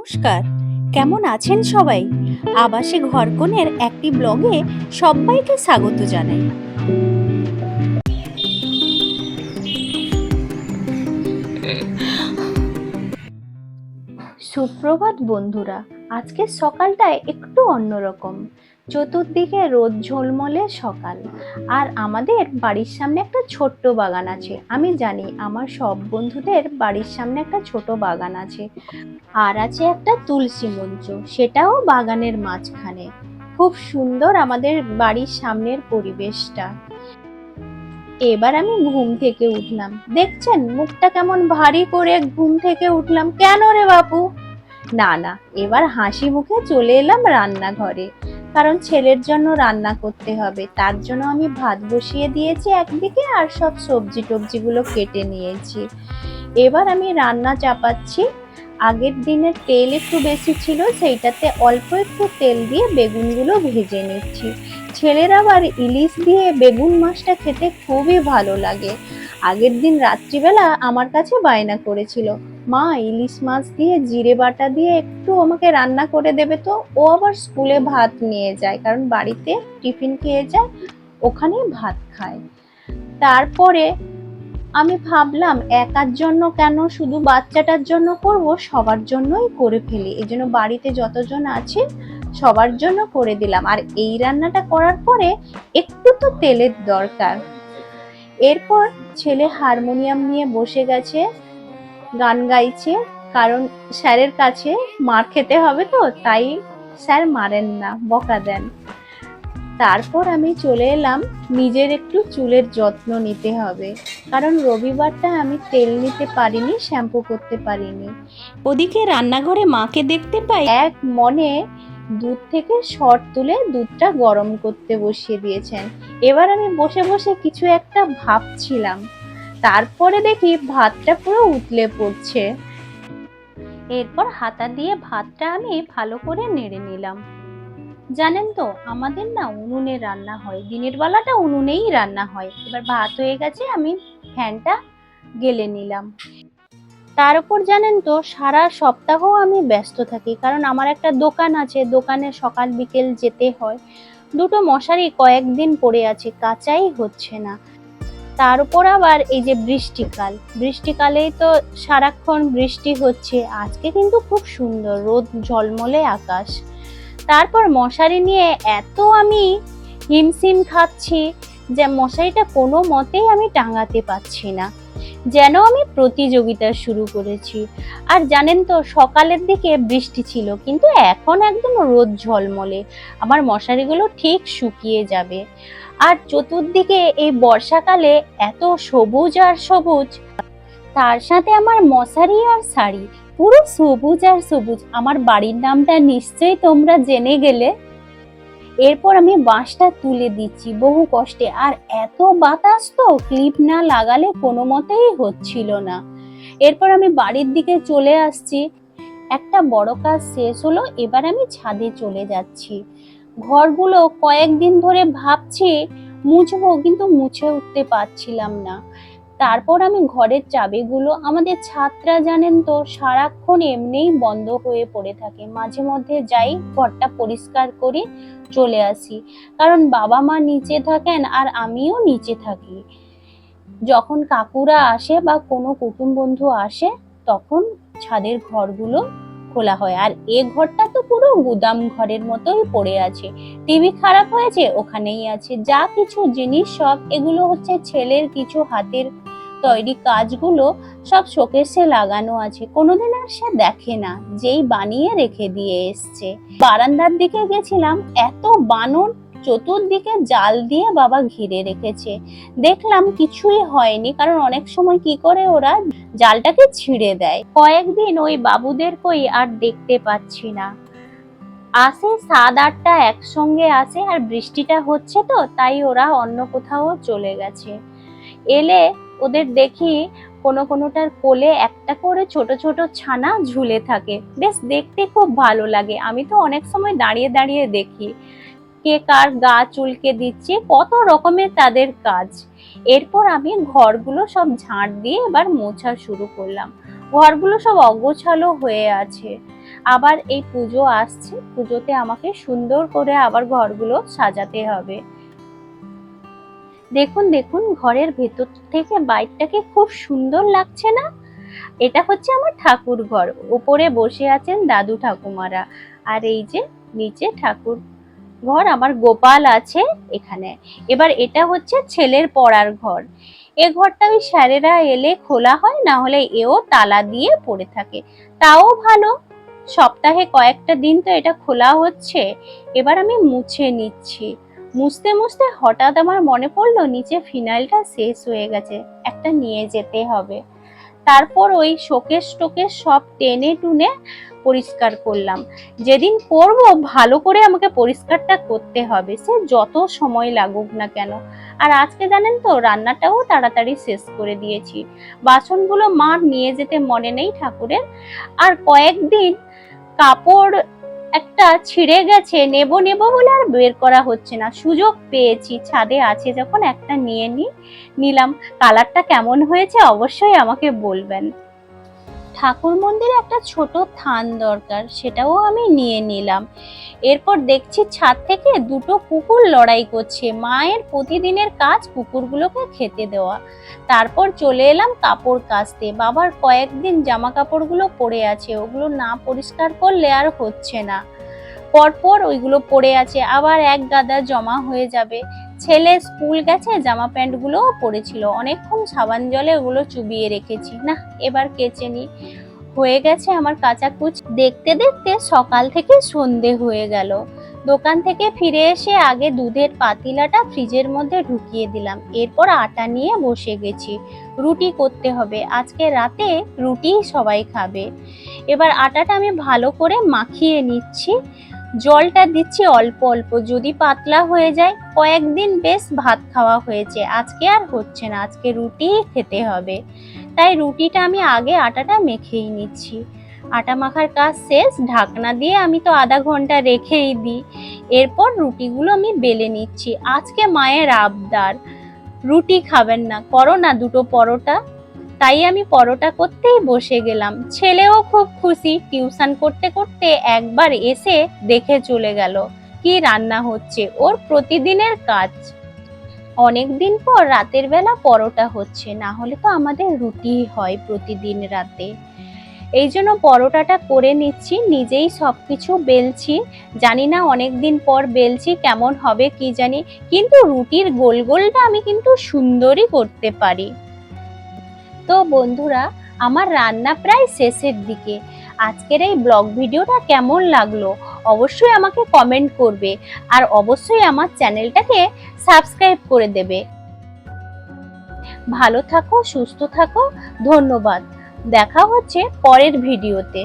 নমস্কার, কেমন আছেন সবাই? আবাসে ঘরকনের একটি ব্লগে সবাইকে স্বাগত জানাই। সুপ্রভাত বন্ধুরা। আজকের সকালটা একটু অন্যরকম। চতুর্দিকে রোদ ঝলমলে সকাল, আর আমাদের বাড়ির সামনে একটা ছোট্ট বাগান আছে। আমি জানি আমার সব বন্ধুদের বাড়ির সামনে একটা ছোট বাগান আছে, আর আছে একটা তুলসী মঞ্চ, সেটাও বাগানের মাঝখানে। খুব সুন্দর আমাদের বাড়ির সামনের পরিবেশটা। এবার আমি ঘুম থেকে উঠলাম, দেখছেন মুখটা কেমন ভারী করে ঘুম থেকে উঠলাম। কেন রে বাপু? না না, এবার হাসি মুখে চলে এলাম রান্নাঘরে, কারণ ছেলের জন্য রান্না করতে হবে। তার জন্য আমি ভাত বসিয়ে দিয়েছি একদিকে, আর সব সবজি টবজিগুলো কেটে নিয়েছি। এবার আমি রান্না চাপাচ্ছি। আগের দিনের তেল একটু বেশি ছিল, সেইটাতে অল্প একটু তেল দিয়ে বেগুনগুলো ভেজে নিচ্ছি। ছেলের আবার ইলিশ দিয়ে বেগুন মাছটা খেতে খুবই ভালো লাগে। আগের দিন রাত্রিবেলা আমার কাছে বায়না করেছিল, মা ইলিশ মাছ দিয়ে জিরে বাটা দিয়ে একটু আমাকে রান্না করে দেবে তো। ও আবার স্কুলে ভাত নিয়ে যায়, কারণ বাড়িতে টিফিন খেয়ে যায়, ওখানে ভাত খায়। তারপরে আমি ভাবলাম একার জন্য কেন, শুধু বাচ্চাটার জন্য করব, সবার জন্যই করে ফেলি। এই জন্য বাড়িতে যতজন আছে সবার জন্য করে দিলাম। আর এই রান্নাটা করার পরে একটু তো তেলের দরকার। এরপর ছেলে হারমোনিয়াম নিয়ে বসে গেছে, গান গাইছে, কারণ স্যারের কাছে মার খেতে হবে তো, তাই স্যার মারেন না, বকা দেন। তারপর আমি চলে এলাম, নিজের একটু চুলের যত্ন নিতে হবে, কারণ রবিবারটা আমি তেল নিতে পারিনি, শ্যাম্পু করতে পারিনি। ওদিকে রান্নাঘরে মাকে দেখতে পাই এক মনে দুধ থেকে সর তুলে দুধটা গরম করতে বসিয়ে দিয়েছেন। এবার আমি বসে বসে কিছু একটা ভাবছিলাম, তারপরে দেখি ভাতটা পুরো উতলে পড়ছে। এরপর হাতা দিয়ে ভাতটা আমি ভালো করে নেড়ে নিলাম। জানেন তো, আমাদের না উনুনে রান্না হয়, দিনের বেলাটা উনুনেই রান্না হয়। এবার ভাত হয়ে গেছে, আমি ফ্যানটা গেলে নিলাম। তার উপর জানেন তো, সারা সপ্তাহ আমি ব্যস্ত থাকি, কারণ আমার একটা দোকান আছে, দোকানে সকাল বিকেল যেতে হয়। দুটো মশারি কয়েকদিন পড়ে আছে, কাচাই হচ্ছে না। তার উপর আবার এই যে বৃষ্টিকাল, বৃষ্টিকালেই তো সারাক্ষণ বৃষ্টি হচ্ছে। আজকে কিন্তু খুব সুন্দর রোদ ঝলমলে আকাশ। তারপর মশারি নিয়ে এত আমি হিমশিম খাচ্ছি যে মশারিটা কোনো মতেই আমি টাঙাতে পারছি না, যেন আমি প্রতিযোগিতা শুরু করেছি। আর জানেন তো, সকালের দিকে বৃষ্টি ছিল, কিন্তু এখন একদম রোদ ঝলমলে। আমার মশারিগুলো ঠিক শুকিয়ে যাবে। আর চতুর্দিকে এই বর্ষাকালে এত সবুজ আর সবুজ, তার সাথে আমার মশারি আর শাড়ি পুরো সবুজ আর সবুজ। আমার বাড়ির নামটা নিশ্চয়ই তোমরা জেনে গেলে। এরপর আমি বাঁশটা তুলে দিচ্ছি বহু কষ্টে, আর এত বাতাস তো ক্লিপ না লাগালে কোনো মতেই হচ্ছিল না। এরপর আমি বাড়ির দিকে চলে আসছি, একটা বড় কাজ শেষ হলো। এবার আমি ছাদে চলে যাচ্ছি। ঘরগুলো কয়েকদিন ধরে ভাবছি মুছবো, কিন্তু মুছে উঠতে পারছিলাম না। তারপর আমি ঘরের চাবিগুলো, আমাদের ছাদটা জানেন তো সারাক্ষণ এমনিই বন্ধ হয়ে পড়ে থাকে, মাঝে মধ্যে যাই ঘরটা পরিষ্কার করি, চলে আসি, কারণ বাবা মা নিচে থাকেন আর আমিও নিচে থাকি। যখন কাকুরা আসে বা কোনো কুটুম বন্ধু আসে, তখন ছাদের ঘরগুলো খোলা হয়। আর এ ঘরটা তো পুরো গুদাম ঘরের মতোই পড়ে আছে, টিভি খারাপ হয়েছে ওখানেই আছে, যা কিছু জিনিস সব এগুলো হচ্ছে ছেলের কিছু হাতের তৈরি কাজগুলো, সব শোকেসে লাগানো আছে, কোনোদিন আর সে দেখে না, যেই বানিয়ে রেখে দিয়ে এসছে। বারান্দার দিকে গেছিলাম, এত বানর, চতুর্দিকে জাল দিয়ে বাবা ঘিরে রেখেছে। দেখলাম কিছুই হয়নি, কারণ অনেক সময় কি করে ওরা জালটাকে ছিঁড়ে দেয়। কয়েকদিন ওই বাবুদের কই আর দেখতে পাচ্ছি না। আসে 7-8টা একসঙ্গে আসে, আর বৃষ্টিটা হচ্ছে তো তাই ওরা অন্য কোথাও চলে গেছে। এলে ওদের দেখি কোনো কোনোটার কোলে একটা করে ছোট ছোট ছানা ঝুলে থাকে, বেশ দেখতে খুব ভালো লাগে। আমি তো অনেক সময় দাঁড়িয়ে দাঁড়িয়ে দেখি কে কার গা চুলকে দিচ্ছে, কত রকমের তাদের কাজ। এরপর আমি ঘরগুলো সব ঝাড় দিয়ে এবার মোছা শুরু করলাম। ঘরগুলো সব অগোছালো হয়ে আছে, আবার এই পুজো আসছে, পুজোতে আমাকে সুন্দর করে আবার ঘরগুলো সাজাতে হবে। দেখুন দেখুন, ঘরের ভেতর থেকে বাইরটাকে খুব সুন্দর লাগছে না? এটা হচ্ছে আমার ঠাকুর ঘর। উপরে বসে আছেন দাদু ঠাকুমারা, আর এই যে নিচে ঠাকুর ঘর, আমার গোপাল আছে এখানে। এবার এটা হচ্ছে ছেলের পড়ার ঘর। এ ঘরটা ওই স্যারেরা এলে খোলা হয়, না হলে এও তালা দিয়ে পড়ে থাকে। তাও ভালো, সপ্তাহে কয়েকটা দিন তো এটা খোলা হচ্ছে। এবার আমি মুছে নিচ্ছি। মুছতে মুছতে হঠাৎ আমার মনে পড়লো নিচে ফিনাইলটা শেষ হয়ে গেছে, একটা নিয়ে যেতে হবে। তারপর ওই শোকেস টোকেস সব টেনে টুনে পরিষ্কার করলাম। যেদিন করব ভালো করে আমাকে পরিষ্কারটা করতে হবে, সে যত সময় লাগুক না কেন। আর আজকে জানেন তো, রান্নাটাও তাড়াতাড়ি শেষ করে দিয়েছি। বাসনগুলো মা নিয়ে যেতে মনে নেই ঠাকুরের। আর কয়েকদিন কাপড় একটা ছিঁড়ে গেছে, নেব নেব বলে আর বের করা হচ্ছে না। সুযোগ পেয়েছি, ছাদে আছে যখন একটা নিয়ে নিলাম। কালারটা কেমন হয়েছে অবশ্যই আমাকে বলবেন। ঠাকুর মন্দিরে একটা ছোট থান দরকার, সেটাও আমি নিয়ে নিলাম। এরপর দেখছি ছাদ থেকে দুটো কুকুর লড়াই করছে। মায়ের প্রতিদিনের কাজ কুকুরগুলোকে খেতে দেওয়া। তারপর চলে এলাম কাপড় কাচতে। বাবার কয়েকদিন জামা কাপড়গুলো পড়ে আছে, ওগুলো না পরিষ্কার করলে আর হচ্ছে না। পরপর ওইগুলো পড়ে আছে, আবার এক গাদা জমা হয়ে যাবে। ছেলে স্কুল গেছে, জামা প্যান্ট গুলোও পড়েছিল, অনেকক্ষণ সাবান জলে ওগুলো চুবিয়ে রেখেছি। না, এবার কেচে নি। হয়ে গেছে আমার কাচাকুচি। দেখতে দেখতে সকাল থেকে সন্ধে হয়ে গেল। দোকান থেকে ফিরে এসে আগে দুধের পাতিলাটা ফ্রিজের মধ্যে ঢুকিয়ে দিলাম। এরপর আটা নিয়ে বসে গেছি। রুটি করতে হবে, আজকে রাতে রুটি সবাই খাবে। এবার আটাটা আমি ভালো করে মাখিয়ে নিচ্ছি। জলটা দিচ্ছি অল্প অল্প, যদি পাতলা হয়ে যায়। কয়েকদিন বেশ ভাত খাওয়া হয়েছে, আজকে আর হচ্ছে না, আজকে রুটি খেতে হবে। তাই রুটিটা আমি আগে আটাটা মেখেই নিচ্ছি। আটা মাখার কাজ শেষ, ঢাকনা দিয়ে আমি তো আধা ঘন্টা রেখেই দিই। এরপর রুটিগুলো আমি বেলে নিচ্ছি। আজকে মায়ের আবদার, রুটি খাবেন না, করো না দুটো পরোটা। তাই আমি পরোটা করতেই বসে গেলাম। ছেলেও খুব খুশি, টিউশন করতে করতে একবার এসে দেখে চলে গেল কি রান্না হচ্ছে, ওর প্রতিদিনের কাজ। অনেকদিন পর রাতের বেলা পরোটা হচ্ছে, না হলে তো আমাদের রুটি হয় প্রতিদিন রাতে। এই জন্য পরোটাটা করে নিচ্ছি, নিজেই সবকিছু বেলছি। জানি না অনেকদিন পর বেলছি কেমন হবে কি জানি, কিন্তু রুটির গোল গোলটা আমি কিন্তু সুন্দরই করতে পারি। তো বন্ধুরা, আমার রান্না প্রায় শেষের দিকে। আজকের এই ব্লগ ভিডিওটা কেমন লাগলো অবশ্যই আমাকে কমেন্ট করবে, আর অবশ্যই আমার চ্যানেলটাকে সাবস্ক্রাইব করে দেবে। ভালো থাকো, সুস্থ থাকো, ধন্যবাদ। দেখা হচ্ছে পরের ভিডিওতে।